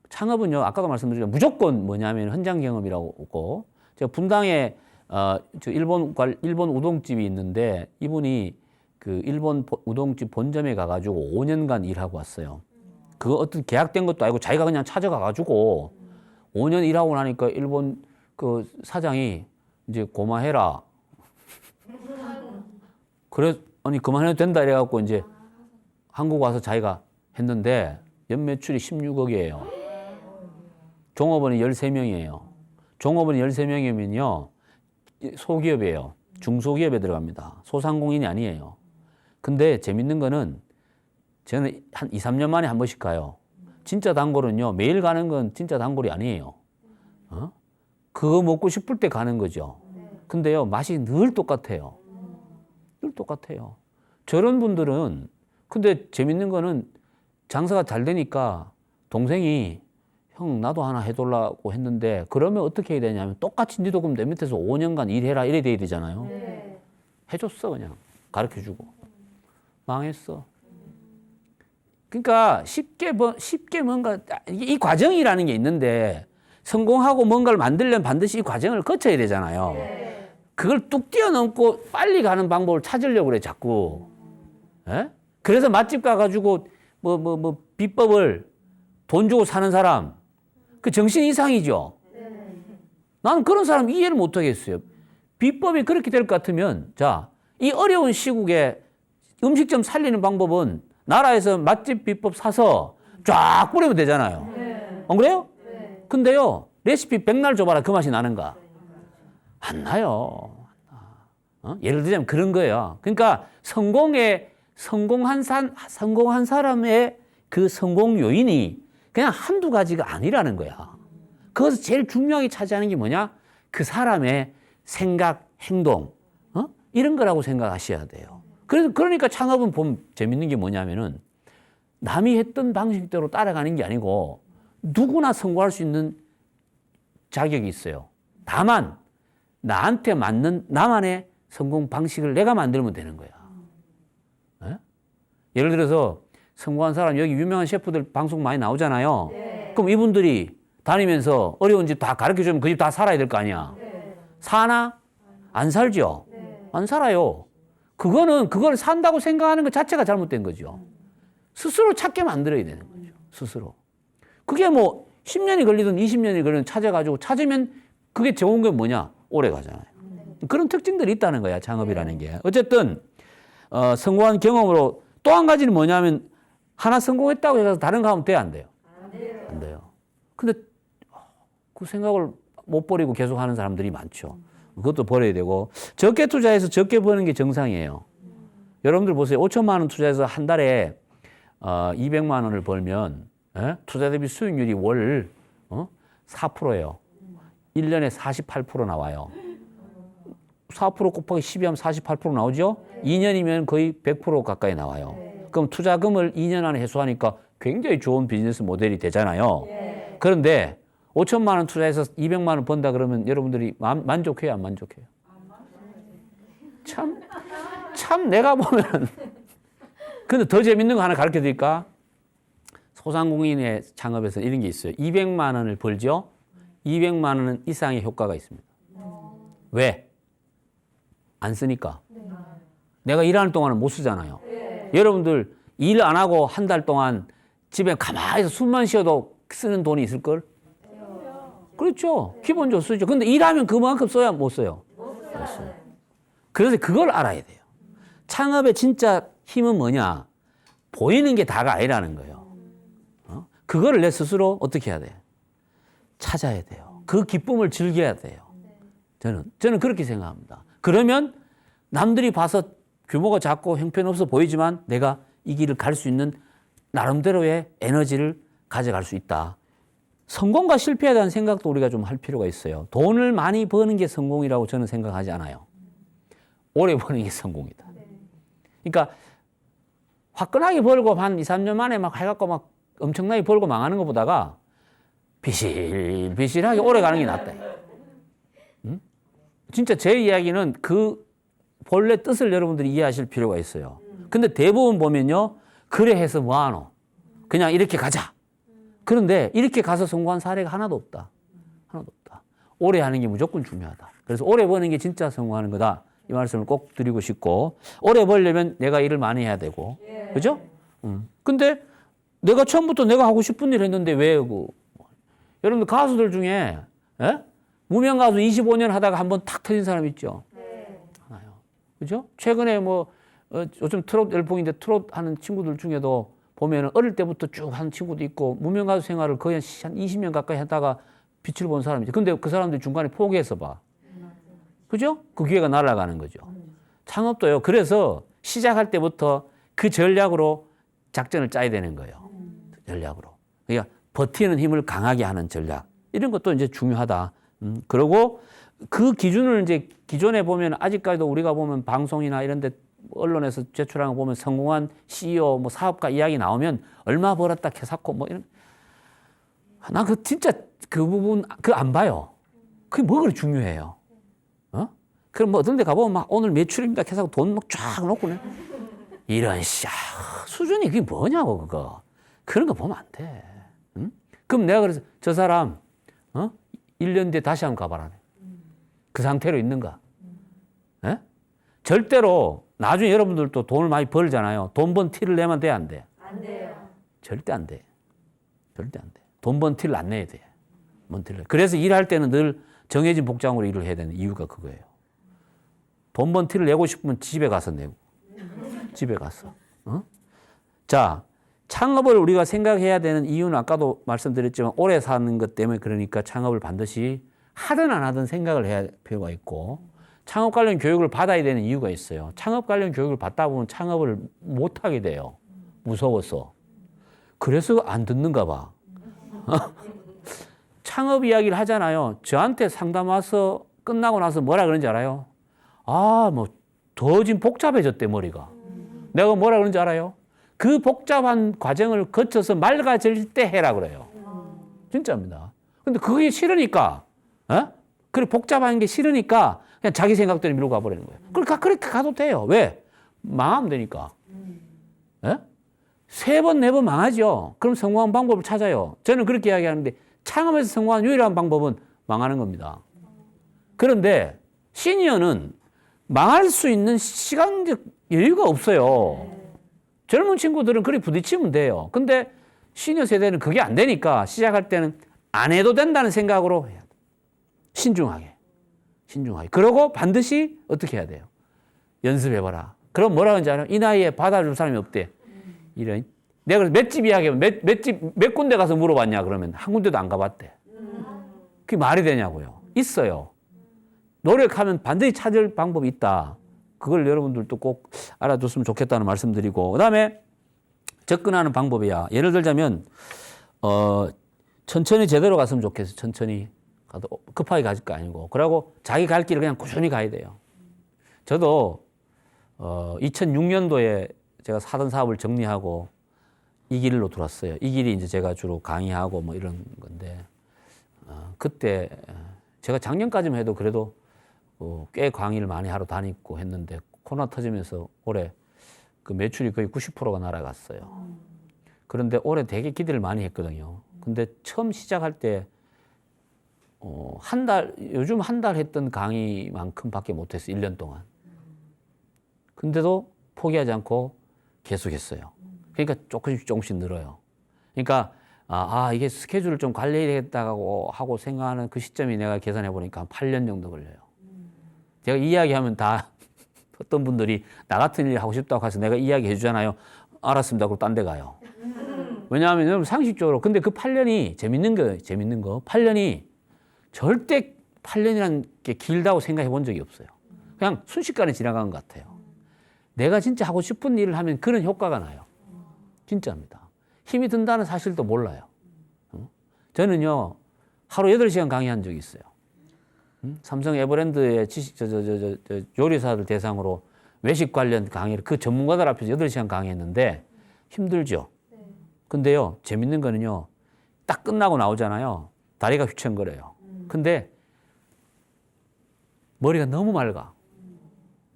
창업은요, 아까도 말씀드렸지만 무조건 뭐냐면 현장 경험이라고 하고, 제가 분당에 저 일본 우동집이 있는데 이분이 그 일본 우동집 본점에 가가지고 5년간 일하고 왔어요. 그거 어떤 계약된 것도 아니고 자기가 그냥 찾아가가지고 5년 일하고 나니까 일본 그 사장이 이제 고마해라. 그래, 아니 그만해도 된다 이래갖고 이제 한국 와서 자기가 했는데 연매출이 16억이에요. 종업원이 13명이에요. 종업원이 13명이면요. 소기업이에요. 중소기업에 들어갑니다. 소상공인이 아니에요. 근데 재밌는 거는 저는 한 2, 3년 만에 한 번씩 가요. 진짜 단골은요. 매일 가는 건 진짜 단골이 아니에요. 그거 먹고 싶을 때 가는 거죠. 근데요. 맛이 늘 똑같아요. 늘 똑같아요. 저런 분들은 근데 재밌는 거는 장사가 잘 되니까 동생이 형 나도 하나 해달라고 했는데 그러면 어떻게 해야 되냐면 똑같이 니도 그럼 내 밑에서 5년간 일해라 이래 돼야 되잖아요. 네. 해줬어 그냥 가르쳐주고 망했어. 그러니까 쉽게 뭔가 이 과정이라는 게 있는데 성공하고 뭔가를 만들려면 반드시 이 과정을 거쳐야 되잖아요. 네. 그걸 뚝 뛰어넘고 빨리 가는 방법을 찾으려고 그래 자꾸. 에? 그래서 맛집 가가지고 뭐 비법을 돈 주고 사는 사람 그 정신 이상이죠. 나는 그런 사람 이해를 못 하겠어요. 비법이 그렇게 될 것 같으면 자, 이 어려운 시국에 음식점 살리는 방법은 나라에서 맛집 비법 사서 쫙 뿌리면 되잖아요. 네. 안 그래요? 네. 근데요, 레시피 백날 줘봐라. 그 맛이 나는가? 안 나요. 예를 들자면 그런 거예요. 그러니까 성공한 사람의 그 성공 요인이 그냥 한두 가지가 아니라는 거야. 그것을 제일 중요하게 차지하는 게 뭐냐? 그 사람의 생각, 행동, 이런 거라고 생각하셔야 돼요. 그러니까 창업은 보면 재밌는 게 뭐냐면은 남이 했던 방식대로 따라가는 게 아니고 누구나 성공할 수 있는 자격이 있어요. 다만 나한테 맞는 나만의 성공 방식을 내가 만들면 되는 거야. 네? 예를 들어서 성공한 사람 여기 유명한 셰프들 방송 많이 나오잖아요. 네. 그럼 이분들이 다니면서 어려운 집 다 가르쳐주면 그 집 다 살아야 될 거 아니야. 네. 사나? 안 살죠. 네. 안 살아요. 그걸 산다고 생각하는 것 자체가 잘못된 거죠. 스스로 찾게 만들어야 되는 거죠. 스스로. 그게 뭐 10년이 걸리든 20년이 걸리든 찾으면 그게 좋은 게 뭐냐? 오래 가잖아요. 그런 특징들이 있다는 거야, 창업이라는 게. 어쨌든 성공한 경험으로 또 한 가지는 뭐냐면 하나 성공했다고 해서 다른 거 하면 돼요, 안 돼요? 안 돼요. 근데 그 생각을 못 버리고 계속 하는 사람들이 많죠. 그것도 버려야 되고 적게 투자해서 적게 버는 게 정상이에요. 여러분들 보세요. 5천만 원 투자해서 한 달에 200만 원을 벌면 투자 대비 수익률이 월 4%예요. 1년에 48% 나와요. 4% 곱하기 12 하면 48% 나오죠? 2년이면 거의 100% 가까이 나와요. 그럼 투자금을 2년 안에 회수하니까 굉장히 좋은 비즈니스 모델이 되잖아요. 그런데 5천만 원 투자해서 200만 원 번다 그러면 여러분들이 만족해요, 안 만족해요? 참 내가 보면 근데 더 재밌는 거 하나 가르쳐 드릴까? 소상공인의 창업에서 이런 게 있어요. 200만 원을 벌죠? 200만 원 이상의 효과가 있습니다. 왜? 안 쓰니까. 내가 일하는 동안은 못 쓰잖아요. 여러분들 일 안 하고 한 달 동안 집에 가만히 숨만 쉬어도 쓰는 돈이 있을걸? 그렇죠. 기본적으로 쓰죠. 근데 일하면 그만큼 써야 못 써요? 못 써요. 그래서 그걸 알아야 돼요. 창업의 진짜 힘은 뭐냐? 보이는 게 다가 아니라는 거예요. 그거를 내 스스로 어떻게 해야 돼요? 찾아야 돼요. 그 기쁨을 즐겨야 돼요. 저는 그렇게 생각합니다. 그러면 남들이 봐서 규모가 작고 형편없어 보이지만 내가 이 길을 갈 수 있는 나름대로의 에너지를 가져갈 수 있다. 성공과 실패에 대한 생각도 우리가 좀 할 필요가 있어요. 돈을 많이 버는 게 성공이라고 저는 생각하지 않아요. 오래 버는 게 성공이다. 그러니까 화끈하게 벌고 한 2, 3년 만에 막 해갖고 막 엄청나게 벌고 망하는 것보다가 비실비실하게 오래 가는 게 낫다. 응? 진짜 제 이야기는 그 본래 뜻을 여러분들이 이해하실 필요가 있어요. 근데 대부분 보면요. 그래 해서 뭐하노? 그냥 이렇게 가자. 그런데 이렇게 가서 성공한 사례가 하나도 없다. 하나도 없다. 오래 하는 게 무조건 중요하다. 그래서 오래 버는 게 진짜 성공하는 거다. 이 말씀을 꼭 드리고 싶고, 오래 벌려면 내가 일을 많이 해야 되고, 그죠? 근데 내가 처음부터 내가 하고 싶은 일 했는데 왜 여러분들 가수들 중에 무명 가수 25년 하다가 한번 탁 터진 사람 있죠? 하나요. 그죠? 최근에 뭐 요즘 트롯 열풍인데 트롯 하는 친구들 중에도 보면 어릴 때부터 쭉 한 친구도 있고 무명 가수 생활을 거의 한 20년 가까이 하다가 빛을 본 사람이죠. 근데 그 사람들이 중간에 포기해서 봐. 그죠? 그 기회가 날아가는 거죠. 창업도요. 그래서 시작할 때부터 그 전략으로 작전을 짜야 되는 거예요. 전략으로. 그러니까 버티는 힘을 강하게 하는 전략. 이런 것도 이제 중요하다. 그리고 그 기준을 이제 기존에 보면 아직까지도 우리가 보면 방송이나 이런 데 언론에서 제출한 거 보면 성공한 CEO, 뭐 사업가 이야기 나오면 얼마 벌었다 캐사코 뭐 이런. 나 그 진짜 그 부분 그 안 봐요. 그게 뭐 그렇게 중요해요. 그럼 뭐 어떤 데 가보면 막 오늘 매출입니다 캐사코 돈 막 쫙 놓고 이런 수준이 그게 뭐냐고 그거. 그런 거 보면 안 돼. 그럼 내가 그래서 저 사람 1년 뒤에 다시 한번 가봐라. 그 상태로 있는가? 예? 절대로 나중에 여러분들도 돈을 많이 벌잖아요. 돈 번 티를 내면 돼, 안 돼? 안 돼요. 절대 안 돼. 절대 안 돼. 돈 번 티를 안 내야 돼. 그래서 일할 때는 늘 정해진 복장으로 일을 해야 되는 이유가 그거예요. 돈 번 티를 내고 싶으면 집에 가서 내고. 집에 가서. 자, 창업을 우리가 생각해야 되는 이유는 아까도 말씀드렸지만 오래 사는 것 때문에 그러니까 창업을 반드시 하든 안 하든 생각을 해야 할 필요가 있고 창업 관련 교육을 받아야 되는 이유가 있어요. 창업 관련 교육을 받다 보면 창업을 못 하게 돼요. 무서워서. 그래서 안 듣는가 봐. 창업 이야기를 하잖아요. 저한테 상담 와서 끝나고 나서 뭐라 그런지 알아요? 뭐 더 지금 복잡해졌대 머리가. 내가 뭐라 그런지 알아요? 그 복잡한 과정을 거쳐서 맑아질 때 해라 그래요. 진짜입니다. 근데 그게 싫으니까, 그래 복잡한 게 싫으니까 그냥 자기 생각대로 밀고 가버리는 거예요. 그러니까 그렇게 가도 돼요. 왜? 망하면 되니까. 3번, 4번 망하죠. 그럼 성공한 방법을 찾아요. 저는 그렇게 이야기하는데 창업에서 성공한 유일한 방법은 망하는 겁니다. 그런데 시니어는 망할 수 있는 시간적 여유가 없어요. 젊은 친구들은 그렇게 부딪히면 돼요. 근데 시니어 세대는 그게 안 되니까 시작할 때는 안 해도 된다는 생각으로 해야 돼. 신중하게. 그러고 반드시 어떻게 해야 돼요? 연습해봐라. 그럼 뭐라 하는지 알아요? 이 나이에 받아줄 사람이 없대. 이런. 내가 그래서 맷집 이야기하면 몇 군데 가서 물어봤냐 그러면 한 군데도 안 가봤대. 그게 말이 되냐고요. 있어요. 노력하면 반드시 찾을 방법이 있다. 그걸 여러분들도 꼭 알아줬으면 좋겠다는 말씀드리고 그다음에 접근하는 방법이야. 예를 들자면 천천히 제대로 갔으면 좋겠어요. 천천히 가도 급하게 갈 거 아니고 그러고 자기 갈 길을 그냥 꾸준히 가야 돼요. 저도 2006년도에 제가 사던 사업을 정리하고 이 길로 들어왔어요. 이 길이 이제 제가 주로 강의하고 뭐 이런 건데 그때 제가 작년까지만 해도 그래도 꽤 강의를 많이 하러 다니고 했는데 코로나 터지면서 올해 그 매출이 거의 90%가 날아갔어요. 그런데 올해 되게 기대를 많이 했거든요. 근데 처음 시작할 때 한 달, 요즘 한 달 했던 강의만큼밖에 못했어요. 1년 동안. 근데도 포기하지 않고 계속했어요. 그러니까 조금씩 늘어요. 그러니까 이게 스케줄을 좀 관리해야겠다고 하고 생각하는 그 시점이 내가 계산해 보니까 한 8년 정도 걸려요. 제가 이야기하면 다 어떤 분들이 나 같은 일 하고 싶다고 해서 내가 이야기해 주잖아요. 알았습니다. 그리고 딴 데 가요. 왜냐하면 여러분 상식적으로 근데 그 8년이 재밌는 거 8년이 절대 8년이라는 게 길다고 생각해 본 적이 없어요. 그냥 순식간에 지나간 것 같아요. 내가 진짜 하고 싶은 일을 하면 그런 효과가 나요. 진짜입니다. 힘이 든다는 사실도 몰라요. 저는요, 하루 8시간 강의한 적이 있어요. 삼성 에버랜드의 요리사들 대상으로 외식 관련 강의를 그 전문가들 앞에서 8시간 강의했는데 힘들죠. 근데요, 재밌는 거는요, 딱 끝나고 나오잖아요. 다리가 휘청거려요. 근데 머리가 너무 맑아.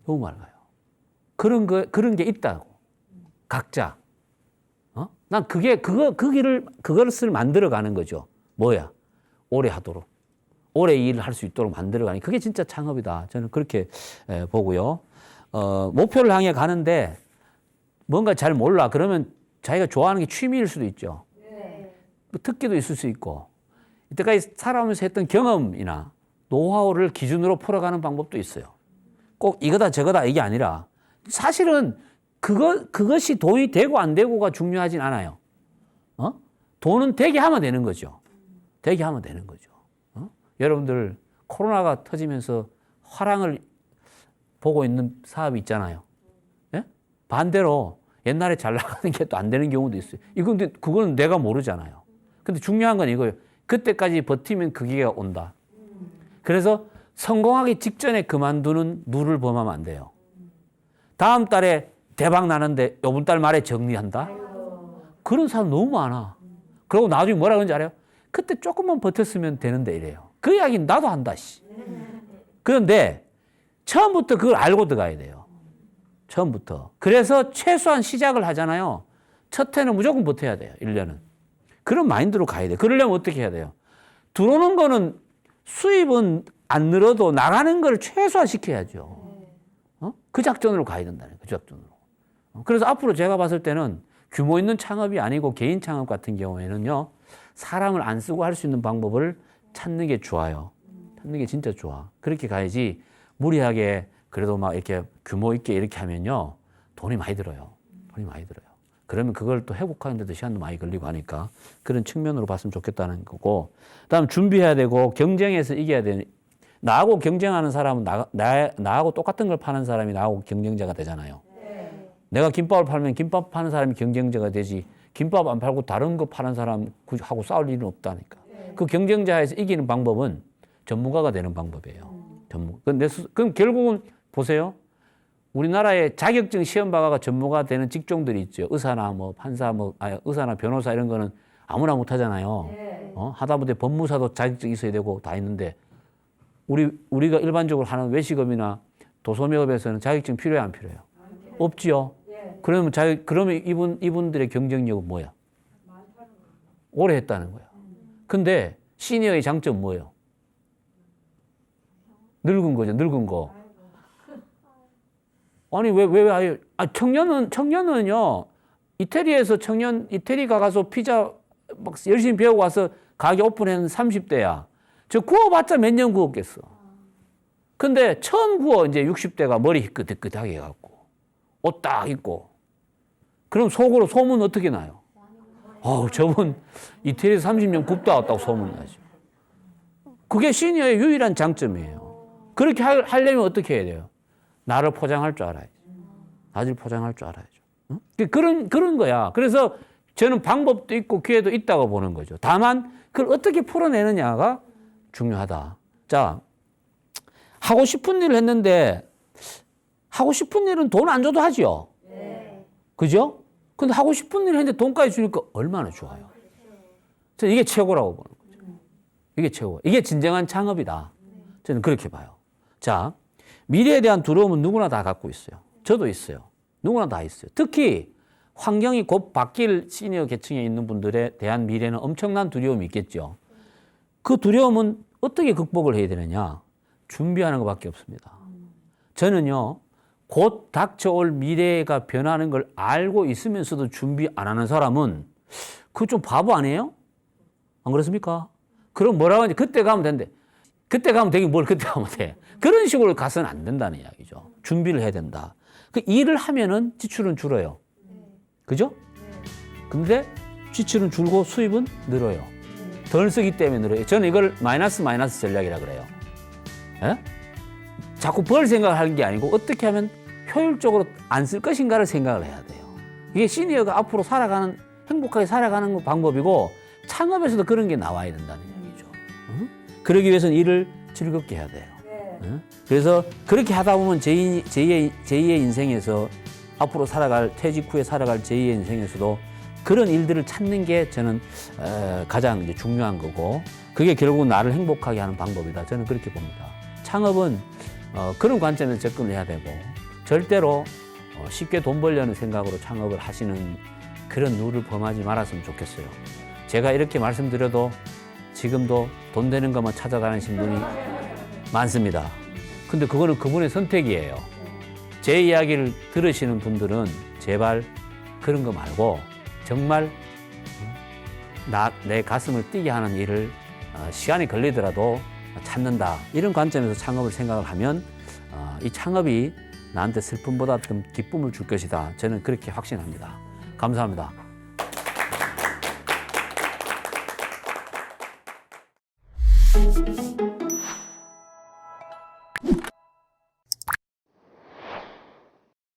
너무 맑아요. 그런 게 있다고. 각자. 난 그것을 만들어 가는 거죠. 뭐야? 오래 하도록. 오래 일을 할 수 있도록 만들어 가니. 그게 진짜 창업이다. 저는 그렇게 보고요. 목표를 향해 가는데 뭔가 잘 몰라. 그러면 자기가 좋아하는 게 취미일 수도 있죠. 뭐 특기도 있을 수 있고. 이때까지 살아오면서 했던 경험이나 노하우를 기준으로 풀어가는 방법도 있어요. 꼭 이거다 저거다 이게 아니라 사실은 그것이 돈이 되고 안 되고가 중요하진 않아요. 돈은 되게 하면 되는 거죠. 되게 하면 되는 거죠. 여러분들 코로나가 터지면서 화랑을 보고 있는 사업이 있잖아요. 예? 반대로 옛날에 잘 나가는 게 또 안 되는 경우도 있어요. 근데 그거는 내가 모르잖아요. 근데 중요한 건 이거예요. 그때까지 버티면 그 기회가 온다. 그래서 성공하기 직전에 그만두는 누를 범하면 안 돼요. 다음 달에 대박 나는데 요번 달 말에 정리한다? 그런 사람 너무 많아. 그리고 나중에 뭐라 그러는지 알아요? 그때 조금만 버텼으면 되는데 이래요. 그 이야기는 나도 한다, 씨. 그런데 처음부터 그걸 알고 들어가야 돼요. 처음부터. 그래서 최소한 시작을 하잖아요. 첫 해는 무조건 버텨야 돼요. 1년은. 그런 마인드로 가야 돼요. 그러려면 어떻게 해야 돼요? 들어오는 거는 수입은 안 늘어도 나가는 걸 최소화시켜야죠. 그 작전으로 가야 된다는 거예요. 그 작전으로. 그래서 앞으로 제가 봤을 때는 규모 있는 창업이 아니고 개인 창업 같은 경우에는요. 사람을 안 쓰고 할 수 있는 방법을 찾는 게 좋아요. 찾는 게 진짜 좋아. 그렇게 가야지 무리하게 그래도 막 이렇게 규모 있게 이렇게 하면요. 돈이 많이 들어요. 돈이 많이 들어요. 그러면 그걸 또 회복하는데도 시간도 많이 걸리고 하니까 그런 측면으로 봤으면 좋겠다는 거고. 그다음 준비해야 되고 경쟁에서 이겨야 되는 나하고 경쟁하는 사람은 나하고 똑같은 걸 파는 사람이 나하고 경쟁자가 되잖아요. 내가 김밥을 팔면 김밥 파는 사람이 경쟁자가 되지 김밥 안 팔고 다른 거 파는 사람하고 싸울 일은 없다니까. 그 경쟁자에서 이기는 방법은 전문가가 되는 방법이에요. 그럼 결국은 보세요. 우리나라에 자격증 시험 봐가 전문가 되는 직종들이 있죠. 의사나 뭐 판사, 의사나 변호사 이런 거는 아무나 못 하잖아요. 하다못해 법무사도 자격증 있어야 되고 다 있는데 우리가 일반적으로 하는 외식업이나 도소매업에서는 자격증 필요해 안 필요해요? 없지요. 그러면 이분들의 경쟁력은 뭐야? 오래 했다는 거야. 근데 시니어의 장점은 뭐예요? 늙은 거죠. 늙은 거. 아니 왜 청년은요. 이태리 가서 피자 막 열심히 배우고 와서 가게 오픈한 30대야. 저 구워봤자 몇 년 구웠겠어. 근데 처음 구워 이제 60대가 머리 희끗희끗하게 해갖고 옷 딱 입고 그럼 속으로 소문 어떻게 나요? 저분 이태리에서 30년 굽다 왔다고 소문 나죠. 그게 시니어의 유일한 장점이에요. 그렇게 하려면 어떻게 해야 돼요? 나를 포장할 줄 알아야지. 나를 포장할 줄 알아야죠. 응? 그런 거야. 그래서 저는 방법도 있고 기회도 있다고 보는 거죠. 다만 그걸 어떻게 풀어내느냐가 중요하다. 자, 하고 싶은 일을 했는데 하고 싶은 일은 돈 안 줘도 하죠. 그죠? 근데 하고 싶은 일을 했는데 돈까지 주니까 얼마나 좋아요. 저는 이게 최고라고 보는 거죠. 이게 최고. 이게 진정한 창업이다. 저는 그렇게 봐요. 자, 미래에 대한 두려움은 누구나 다 갖고 있어요. 저도 있어요. 누구나 다 있어요. 특히 환경이 곧 바뀔 시니어 계층에 있는 분들에 대한 미래는 엄청난 두려움이 있겠죠. 그 두려움은 어떻게 극복을 해야 되느냐? 준비하는 것밖에 없습니다. 저는요, 곧 닥쳐올 미래가 변하는 걸 알고 있으면서도 준비 안 하는 사람은 그거 좀 바보 아니에요? 안 그렇습니까? 그럼 뭐라고 하는지 그때 가면 된대. 그때 가면 되긴 뭘 그때 가면 돼. 그런 식으로 가서는 안 된다는 이야기죠. 준비를 해야 된다. 그 일을 하면은 지출은 줄어요. 그죠? 근데 지출은 줄고 수입은 늘어요. 덜 쓰기 때문에 늘어요. 저는 이걸 마이너스 전략이라 그래요. 예? 자꾸 벌 생각을 하는 게 아니고 어떻게 하면 효율적으로 안 쓸 것인가를 생각을 해야 돼요. 이게 시니어가 앞으로 살아가는, 행복하게 살아가는 방법이고 창업에서도 그런 게 나와야 된다는 얘기죠. 응? 그러기 위해서는 일을 즐겁게 해야 돼요. 응? 그래서 그렇게 하다 보면 제2의 인생에서 앞으로 살아갈, 퇴직 후에 살아갈 제2의 인생에서도 그런 일들을 찾는 게 저는 가장 이제 중요한 거고, 그게 결국은 나를 행복하게 하는 방법이다. 저는 그렇게 봅니다. 창업은 그런 관점에서 접근을 해야 되고, 절대로 쉽게 돈 벌려는 생각으로 창업을 하시는 그런 누를 범하지 말았으면 좋겠어요. 제가 이렇게 말씀드려도 지금도 돈 되는 것만 찾아다니시는 분이 많습니다. 근데 그거는 그분의 선택이에요. 제 이야기를 들으시는 분들은 제발 그런 거 말고 정말 내 가슴을 뛰게 하는 일을 시간이 걸리더라도 찾는다. 이런 관점에서 창업을 생각을 하면 이 창업이 나한테 슬픔보다 좀 기쁨을 줄 것이다. 저는 그렇게 확신합니다. 감사합니다.